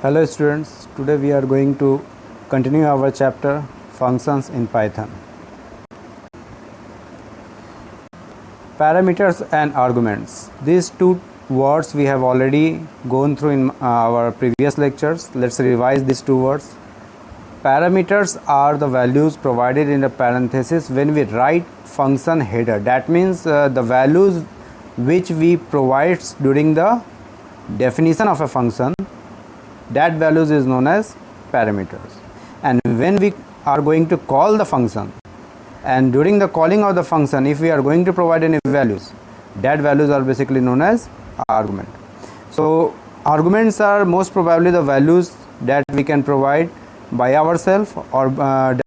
Hello students, today we are going to continue our chapter functions in Python. Parameters and arguments. These two words we have already gone through in our previous lectures. Let's revise these two words. Parameters are the values provided in the parenthesis when we write function header. That means the values which we provide during the definition of a function, that values is known as parameters. And when we are going to call the function, and during the calling of the function, if we are going to provide any values, that values are basically known as argument. So arguments are most probably the values that we can provide by ourselves, or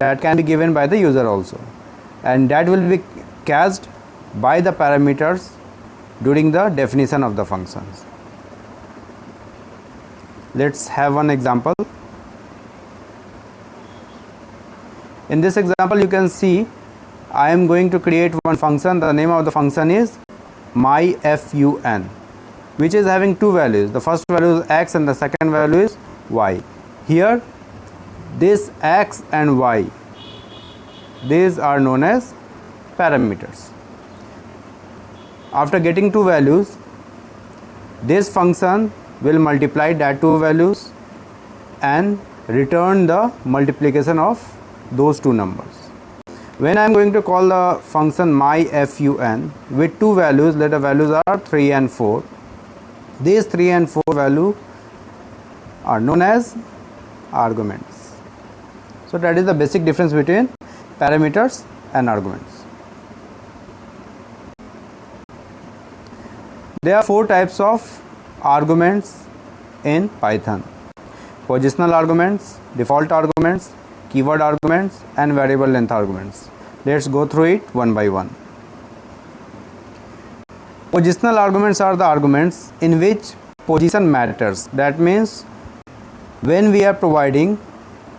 that can be given by the user also, and that will be cached by the parameters during the definition of the functions. Let's have one example. In this example you can see I am going to create one function. The name of the function is myFun, which is having two values. The first value is x and the second value is y. Here this x and y, these are known as parameters. After getting two values, this function will multiply that two values and return the multiplication of those two numbers. When I am going to call the function myFun with two values, let the values are 3 and 4. These 3 and 4 values are known as arguments. So that is the basic difference between parameters and arguments. There are four types of arguments in Python: positional arguments, default arguments, keyword arguments, and variable length arguments. Let's go through it one by one. Positional arguments are the arguments in which position matters. That means when we are providing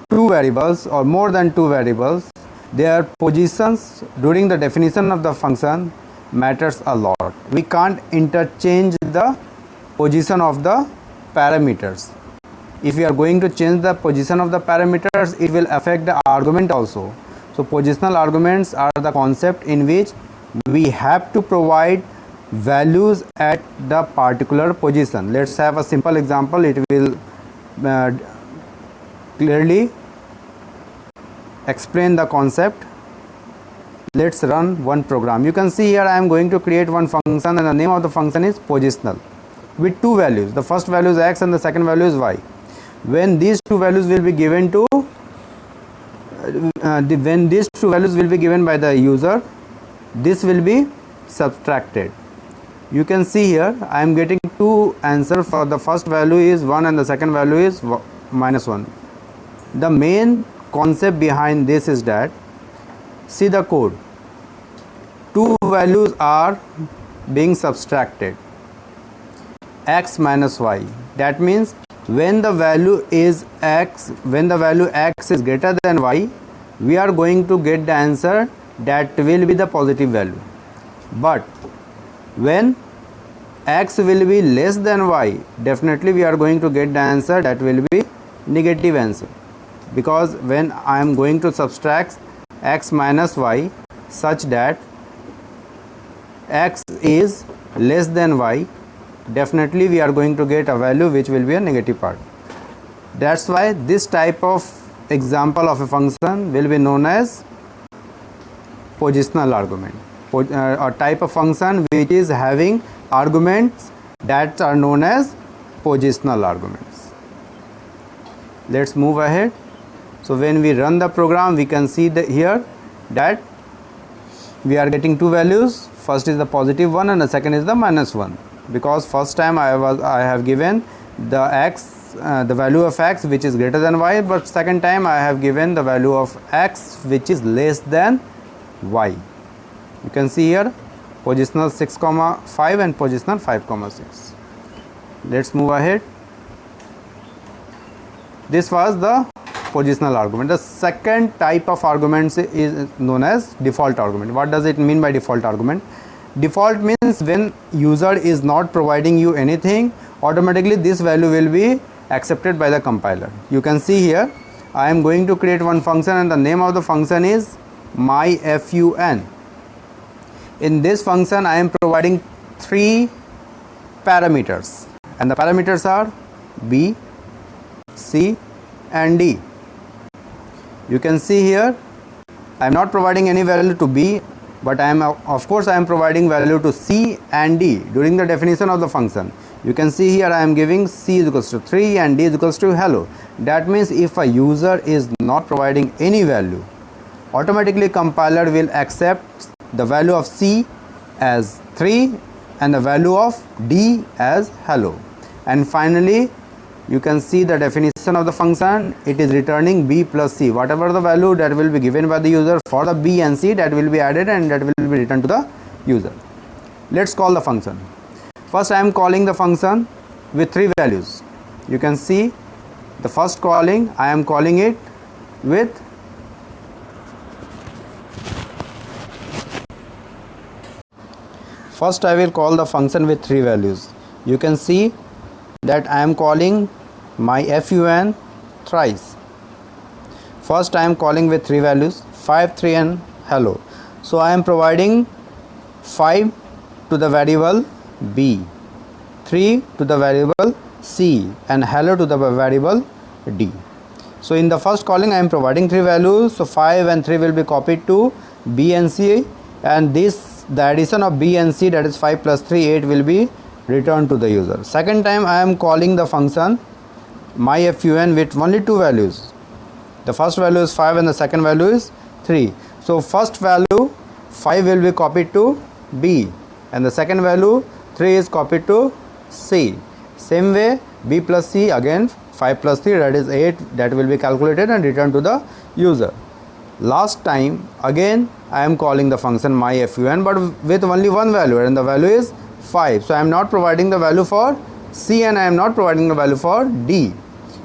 two variables or more than two variables, their positions during the definition of the function matters a lot. We can't interchange the position of the parameters. If we are going to change the position of the parameters, it will affect the argument also. So positional arguments are the concept in which we have to provide values at the particular position. Let's have a simple example. It will clearly explain the concept. Let's run one program. You can see here I am going to create one function, and the name of the function is positional with two values. The first value is x and the second value is y. When these two values will be given to when these two values will be given by the user, this will be subtracted. You can see here I am getting two answers. For the first value is 1 and the second value is -1. The main concept behind this is that, see the code, two values are being subtracted, x minus y. That means when the value is x, when the value x is greater than y, we are going to get the answer that will be the positive value. But when x will be less than y, definitely we are going to get the answer that will be negative answer, because when I am going to subtract x minus y such that x is less than y, definitely we are going to get a value which will be a negative part. That's why this type of example of a function will be known as positional argument, a type of function which is having arguments that are known as positional arguments. Let's move ahead. So when we run the program, we can see here that we are getting two values. First is the positive one and the second is the -1, because first time I have given the x, the value of x which is greater than y, but second time I have given the value of x which is less than y. You can see here positional 6,5 and positional 5,6. Let's move ahead. This was the positional argument. The second type of arguments is known as default argument. What does it mean by default argument? Default means when user is not providing you anything, automatically this value will be accepted by the compiler. You can see here I am going to create one function and the name of the function is myFun. In this function I am providing 3 parameters and the parameters are B, C and D. You can see here I am not providing any value to B, but I am providing value to C and D during the definition of the function. You can see here I am giving C is equals to 3 and D is equals to hello. That means if a user is not providing any value, automatically compiler will accept the value of C as 3 and the value of D as hello. And finally you can see the definition of the function, it is returning B plus C. Whatever the value that will be given by the user for the B and C, that will be added and that will be returned to the user. Let's call the function. First I am calling the function with 3 values. You can see the first calling, I am calling it with first I will call the function with 3 values. You can see that I am calling myFun thrice. First I am calling with 3 values 5, 3 and hello. So I am providing 5 to the variable B, 3 to the variable C and hello to the variable D. So in the first calling I am providing 3 values, so 5 and 3 will be copied to B and C, and this the addition of B and C, that is 5 plus 3 8, will be returned to the user. Second time I am calling the function myFun with only 2 values. The first value is 5 and the second value is 3. So first value 5 will be copied to B and the second value 3 is copied to C. Same way B plus C, again 5 plus 3, that is 8, that will be calculated and returned to the user. Last time again I am calling the function myFun but with only one value and the value is 5. So I am not providing the value for C and I am not providing the value for D.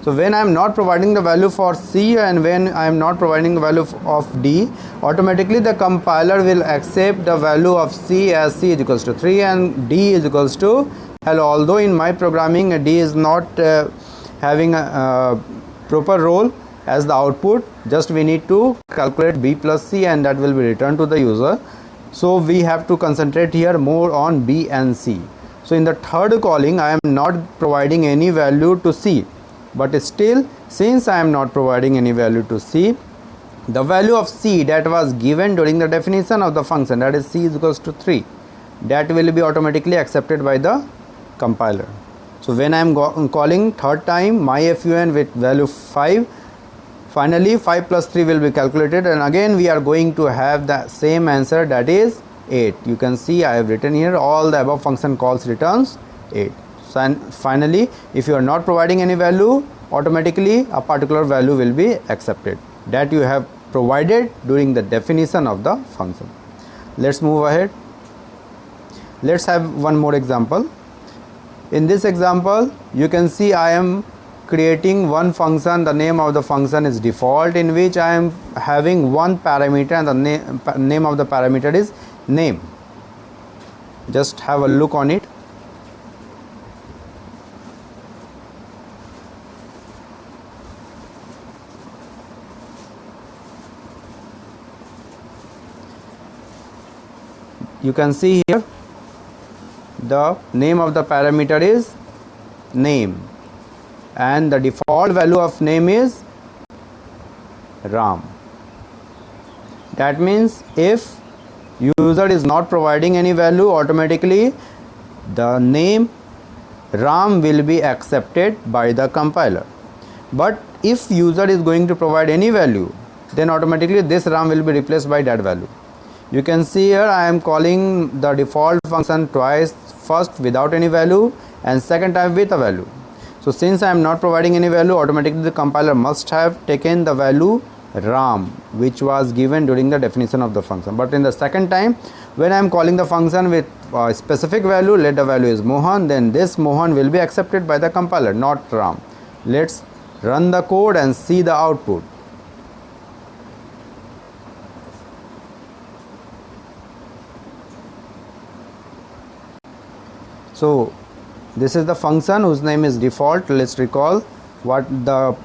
So when I am not providing the value for C and when I am not providing the value of D, automatically the compiler will accept the value of C as C is equals to 3 and D is equals to hello. Although in my programming D is not having a proper role as the output, just we need to calculate B plus C and that will be returned to the user. So we have to concentrate here more on B and C. So in the third calling I am not providing any value to C, but still since I am not providing any value to C, the value of C that was given during the definition of the function, that is C is equals to 3, that will be automatically accepted by the compiler. So when I am calling third time myFun with value 5, finally 5 plus 3 will be calculated and again we are going to have the same answer, that is 8. You can see I have written here all the above function calls returns 8. So and finally if you are not providing any value, automatically a particular value will be accepted that you have provided during the definition of the function. Let's move ahead. Let's have one more example. In this example you can see I am creating one function, the name of the function is default, in which I am having one parameter and the name of the parameter is name. Just have a look on it. You can see here the name of the parameter is name and the default value of name is Ram. That means if user is not providing any value, automatically the name Ram will be accepted by the compiler. But if user is going to provide any value, then automatically this Ram will be replaced by that value. You can see here I am calling the default function twice, first without any value and second time with a value. So since I am not providing any value, automatically the compiler must have taken the value Ram which was given during the definition of the function. But in the second time when I am calling the function with a specific value, let the value is Mohan, then this Mohan will be accepted by the compiler, not Ram. Let's run the code and see the output. So This is the function whose name is default. Let's recall what the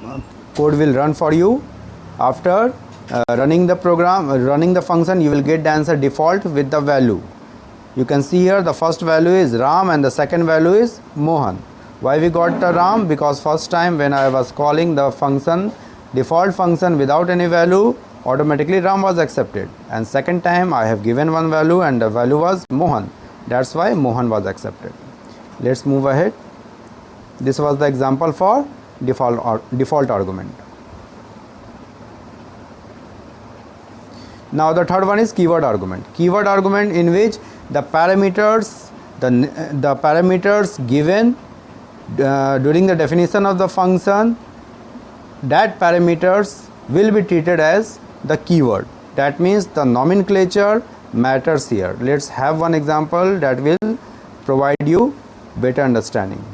code will run for you. After running the program, running the function, you will get the answer default with the value. You can see here the first value is Ram and the second value is Mohan. Why we got the Ram? Because first time when I was calling the function, default function without any value, automatically Ram was accepted, and second time I have given one value and the value was Mohan. That's why Mohan was accepted. Let's move ahead. This was the example for default argument. Now the third one is keyword argument. Keyword argument in which the parameters given during the definition of the function, that parameters will be treated as the keyword. That means the nomenclature matters here. Let's have one example that will provide you better understanding.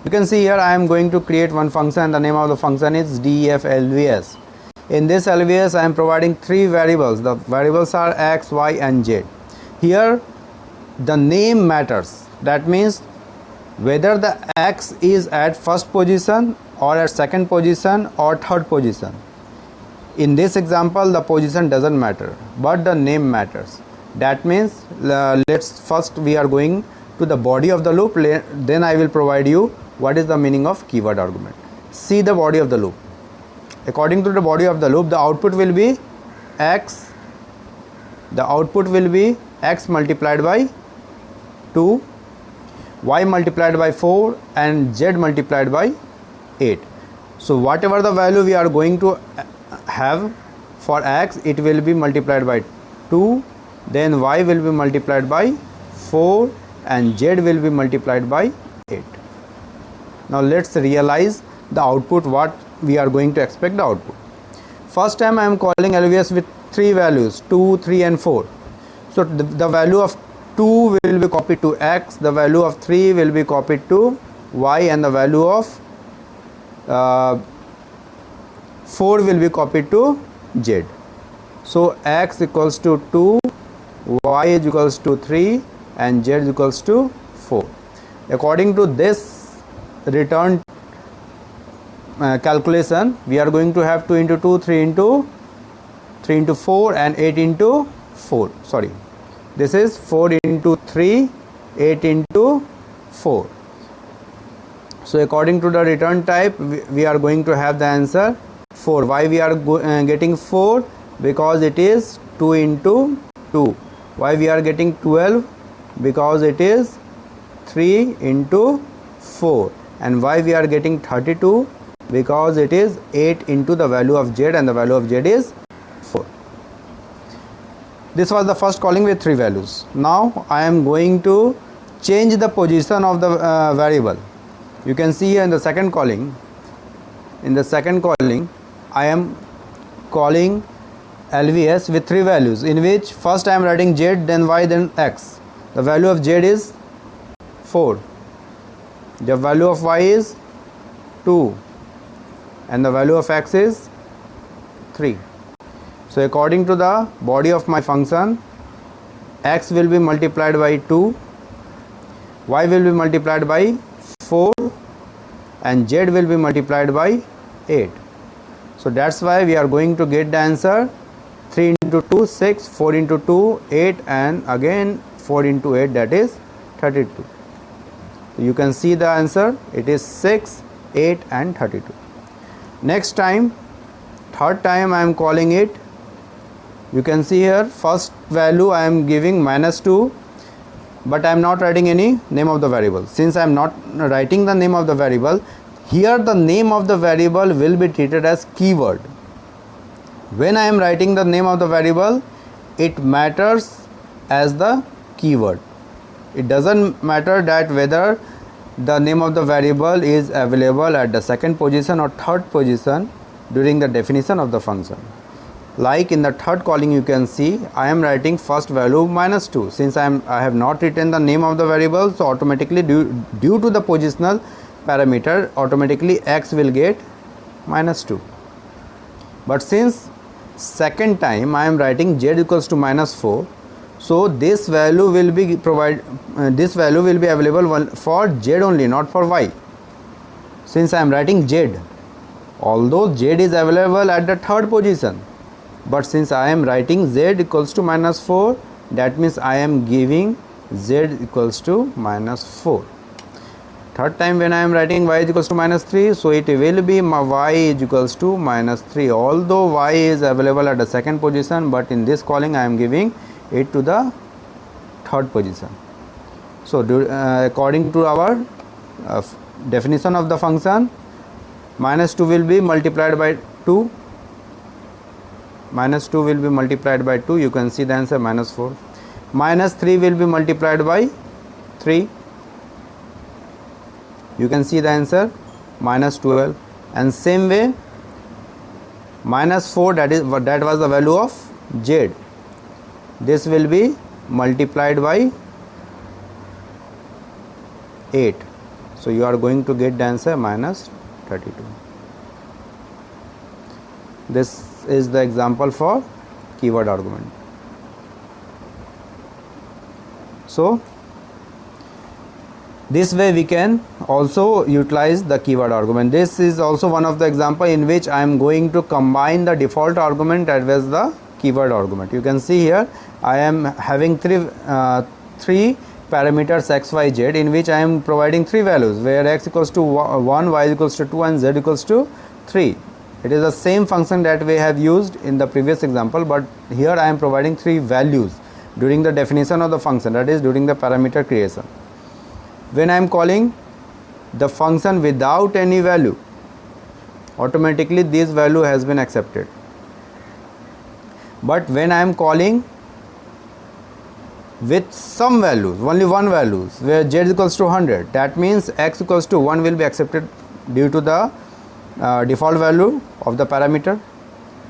You can see here I am going to create one function. The name of the function is defLVS. In this LVS I am providing three variables. The variables are x, y and z. Here the name matters. That means whether the x is at first position or at second position or third position. In this example the position doesn't matter, but the name matters. That means let's first we are going to the body of the loop, then I will provide you what is the meaning of keyword argument. See the body of the loop. According to the body of the loop, the output will be x. The output will be x multiplied by 2, y multiplied by 4 and z multiplied by 8. So whatever the value we are going to have for x, it will be multiplied by 2, then y will be multiplied by 4 and z will be multiplied by 8. Now let's realize the output, what we are going to expect the output. First time I am calling LVS with three values 2, 3 and 4. So the value of 2 will be copied to x, the value of 3 will be copied to y and the value of 4 will be copied to z. So x equals to 2, y is equals to 3 and z is equals to 4. According to this return calculation, we are going to have 2 into 2, 3 into 4 and 8 into 4. Sorry, this is 4 into 3, 8 into 4. So according to the return type, we are going to have the answer 4. Why we are getting 4? Because it is 2 into 2. Why we are getting 12? Because it is 3 into 4. And why we are getting 32? Because it is 8 into the value of z and the value of z is 4. This was the first calling with three values. Now I am going to change the position of the variable. You can see here in the second calling. In the second calling, I am calling LVS with three values, in which first I am writing z, then y, then x. The value of z is 4. The value of y is 2. And the value of x is 3. So according to the body of my function, x will be multiplied by 2, y will be multiplied by 4 and z will be multiplied by 8. So that's why we are going to get the answer 3 into 2, 6, 4 into 2, 8 and again 4 into 8, that is 32. So you can see the answer, it is 6, 8 and 32. Next time, third time I am calling it. You can see here first value I am giving -2, but I am not writing any name of the variable. Since I am not writing the name of the variable, here the name of the variable will be treated as keyword. When I am writing the name of the variable, it matters as the keyword. It doesn't matter that whether the name of the variable is available at the second position or third position during the definition of the function. Like in the third calling, you can see I am writing first value -2. Since I have not written the name of the variable, so automatically due to the positional parameter, automatically x will get -2. But since second time I am writing z equals to -4, So this value will be available for z only, not for y. Since I am writing z, although z is available at the third position, but since I am writing z equals to -4, that means I am giving z equals to -4. Third time when I am writing y is equals to -3, so it will be y is equals to -3, although y is available at the second position, but in this calling I am giving it to the third position. So according to our definition of the function, -2 will be multiplied by 2, -2 will be multiplied by 2, you can see the answer -4. -3 will be multiplied by 3, you can see the answer -12. And same way -4, that was the value of z, this will be multiplied by 8, so you are going to get the answer -32. This is the example for keyword argument. So this way we can also utilize the keyword argument. This is also one of the example in which I am going to combine the default argument as well as the keyword argument. You can see here I am having three parameters x, y, z, in which I am providing three values, where x equals to 1, y equals to 2 and z equals to 3. It is the same function that we have used in the previous example, but here I am providing three values during the definition of the function, that is during the parameter creation. When I am calling the function without any value, automatically this value has been accepted. But when I am calling with some values, only one values, where z equals to 100, that means x equals to 1 will be accepted due to the default value of the parameter,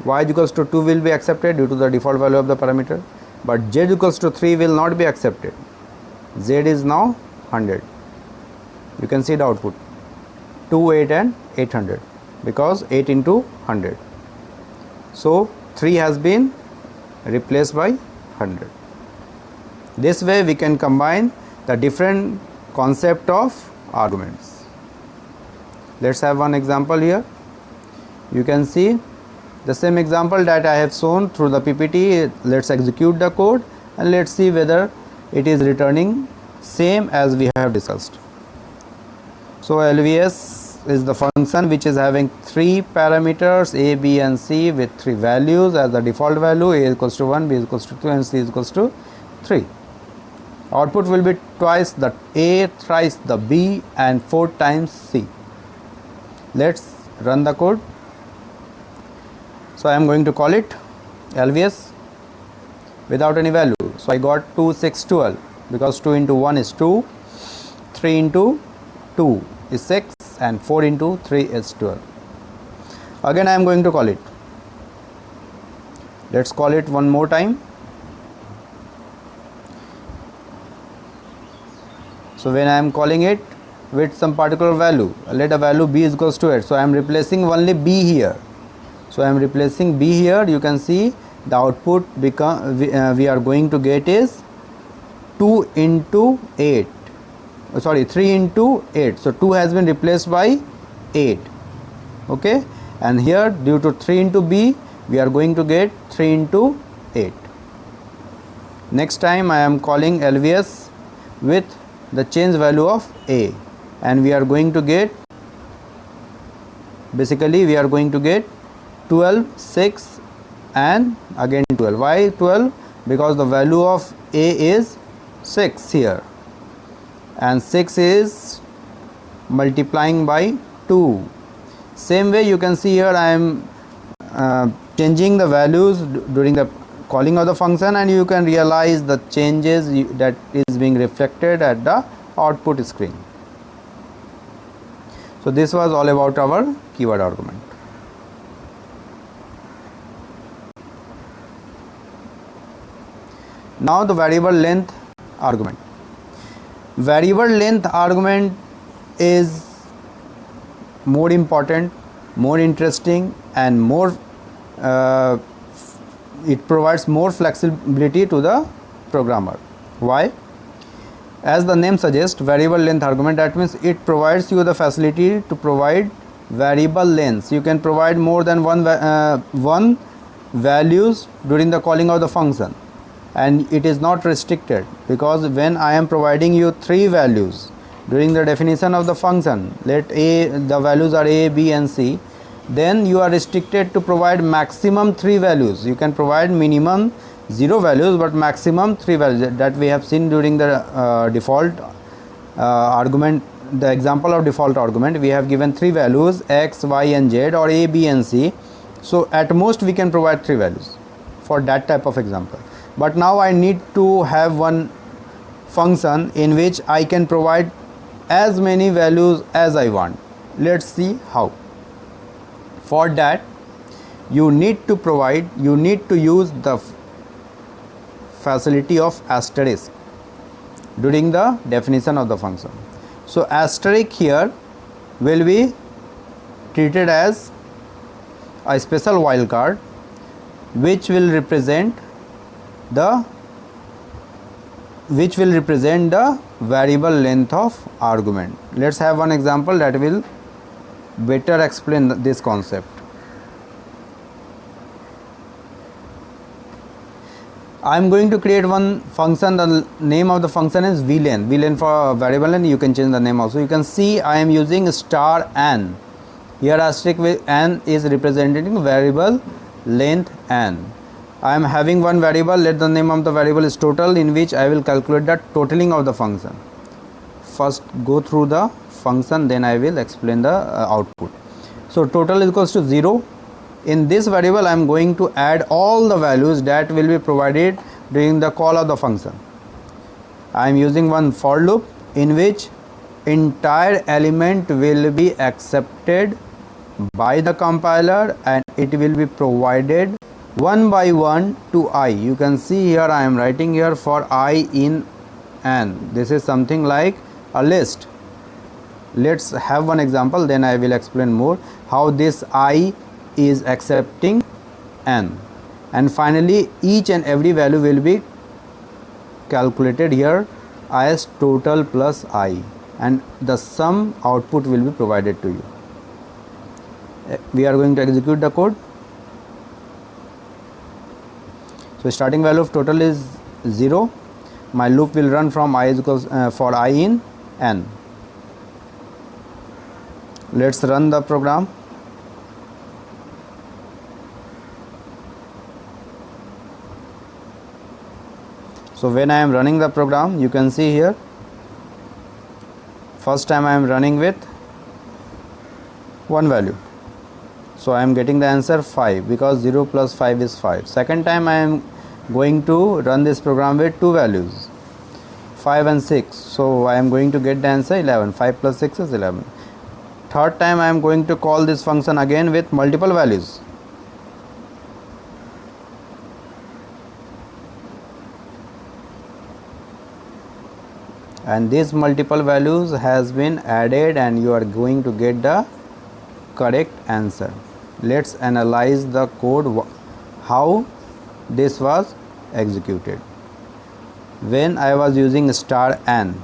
y equals to 2 will be accepted due to the default value of the parameter, but z equals to 3 will not be accepted. Z is now 100. You can see the output 2, 8 and 800, because 8 into 100. So 3 has been replaced by 100. This way we can combine the different concept of arguments. Let's have one example here. You can see the same example that I have shown through the PPT. Let's execute the code and let's see whether it is returning same as we have discussed. So LVS is the function which is having three parameters a, b and c with three values as the default value. A equals to 1, b equals to 2 and c equals to 3. Output will be twice the a, thrice the b and 4 times c. Let's run the code. So I am going to call it LVS without any value. So I got 2, 6, 12, because 2 into 1 is 2, 3 into 2 is 6 and 4 into 3 is 12. Again I am going to call it. Let's call it one more time. So when I am calling it with some particular value, let a value b is equals to 8. So I am replacing only b here. So I am replacing b here. You can see the output we are going to get is 2 into 8. Sorry, 3 into 8. So 2 has been replaced by 8. Okay, and here due to 3 into b, we are going to get 3 into 8. Next time I am calling LVS with the change value of a, and we are going to get, basically we are going to get 12, 6 and again 12. Why 12? Because the value of a is 6 here and 6 is multiplying by 2. Same way you can see here I am changing the values during the calling of the function, and you can realize the changes that is being reflected at the output screen. So this was all about our keyword argument. Now the variable length argument. Variable length argument is more important, more interesting and more it provides more flexibility to the programmer. Why? As the name suggests, variable length argument, that means it provides you the facility to provide variable lengths. You can provide more than one values during the calling of the function, and it is not restricted, because when I am providing you 3 values during the definition of the function, let the values are a, b and c, then you are restricted to provide maximum 3 values. You can provide minimum 0 values, but maximum 3 values, that we have seen during the default argument. The example of default argument, we have given 3 values x, y and z, or a, b and c. So at most we can provide 3 values for that type of example. But now I need to have one function in which I can provide as many values as I want. Let's see how. For that, you need to use the facility of asterisk during the definition of the function. So asterisk here will be treated as a special wildcard which will represent the variable length of argument. Let's have one example that will better explain this concept. I am going to create one function. The name of the function is vlen. Vlen for variable length. You can change the name also. You can see I am using star n. Here asterisk with n is representing variable length n. I am having one variable. Let the name of the variable is total, in which I will calculate the totaling of the function. First go through the function, then I will explain the output. So total is equals to 0. In this variable I am going to add all the values that will be provided during the call of the function. I am using one for loop in which entire element will be accepted by the compiler and it will be provided one by one to I. You can see here I am writing here for I in n. This is something like a list. Let's have one example, then I will explain more how this I is accepting n, and finally each and every value will be calculated here as total plus I, and the sum output will be provided to you. We are going to execute the code. So starting value of total is 0. My loop will run from I is equals for I in n. Let's run the program. So when I am running the program, you can see here first time I am running with one value, so I am getting the answer 5, because 0 plus 5 is 5. Second time I am going to run this program with 2 values, 5 and 6, so I am going to get the answer 11. 5 plus 6 is 11. Third time I am going to call this function again with multiple values. And these multiple values has been added and you are going to get the correct answer. Let's analyze the code, how this was executed. When I was using star n,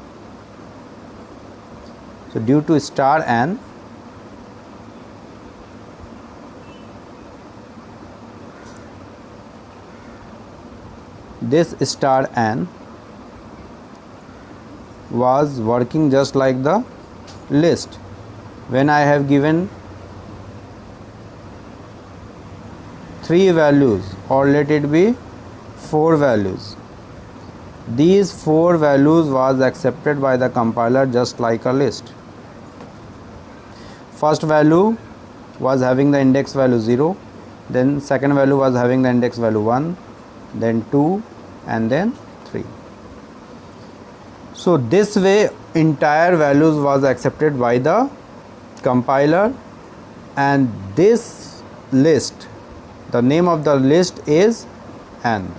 so due to star n, this star n was working just like the list. When I have given 3 values, or let it be 4 values, these 4 values was accepted by the compiler just like a list. First value was having the index value 0, then second value was having the index value 1, then 2, and then 3. So this way entire values was accepted by the compiler, and this list, the name of the list is n.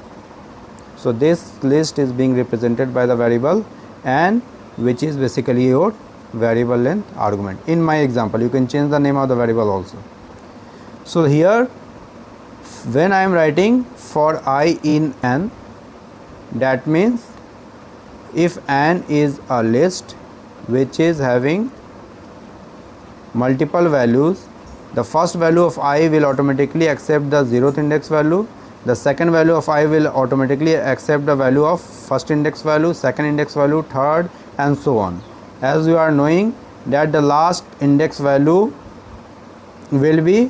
So this list is being represented by the variable n, which is basically your variable length argument. In my example, you can change the name of the variable also. So here when I am writing for I in n, That means if n is a list which is having multiple values, the first value of I will automatically accept the 0th index value, the second value of I will automatically accept the value of first index value, second index value, third, and so on. As you are knowing that the last index value will be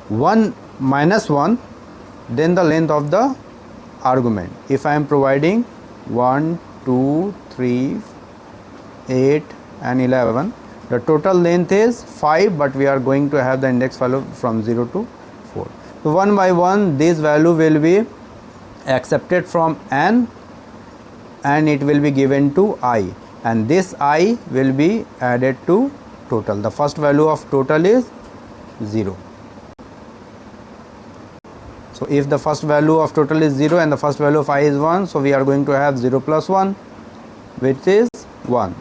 1 minus 1, then the length of the argument. If I am providing 1, 2, 3, 8 and 11, the total length is 5, but we are going to have the index value from 0 to 4. So one by one this value will be accepted from n and it will be given to I, and this I will be added to total. The first value of total is 0. So if the first value of total is 0 and the first value of I is 1, so we are going to have 0 plus 1, which is 1.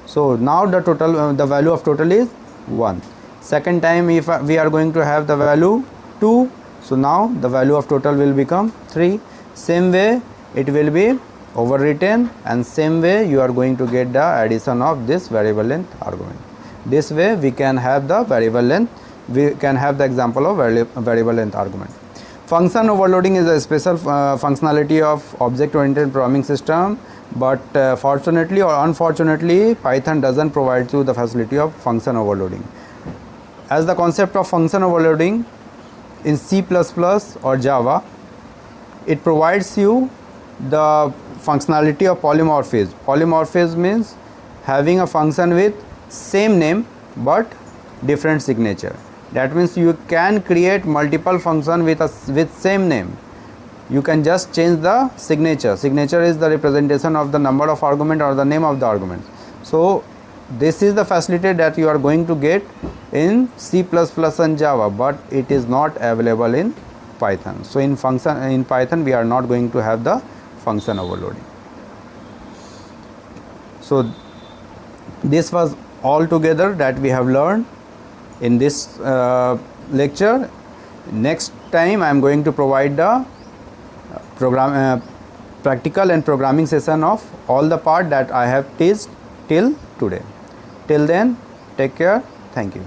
So now the total the value of total is 1. Second time if we are going to have the value 2, so now the value of total will become 3. Same way it will be overwritten, and same way you are going to get the addition of this variable length argument. This way we can have the variable length, we can have the example of variable length argument. Function overloading is a special functionality of object-oriented programming system, but fortunately or unfortunately Python doesn't provide you the facility of function overloading. As the concept of function overloading in C++ or Java, it provides you the functionality of polymorphism. Polymorphism means having a function with same name but different signature. That means you can create multiple function with same name. You can just change the signature. Signature is the representation of the number of argument or the name of the argument. So this is the facility that you are going to get in C++ and Java, but it is not available in Python. So in Python we are not going to have the function overloading. So this was all together that we have learned in this lecture. Next time I am going to provide the practical and programming session of all the part that I have teased till today. Till then, take care. Thank you.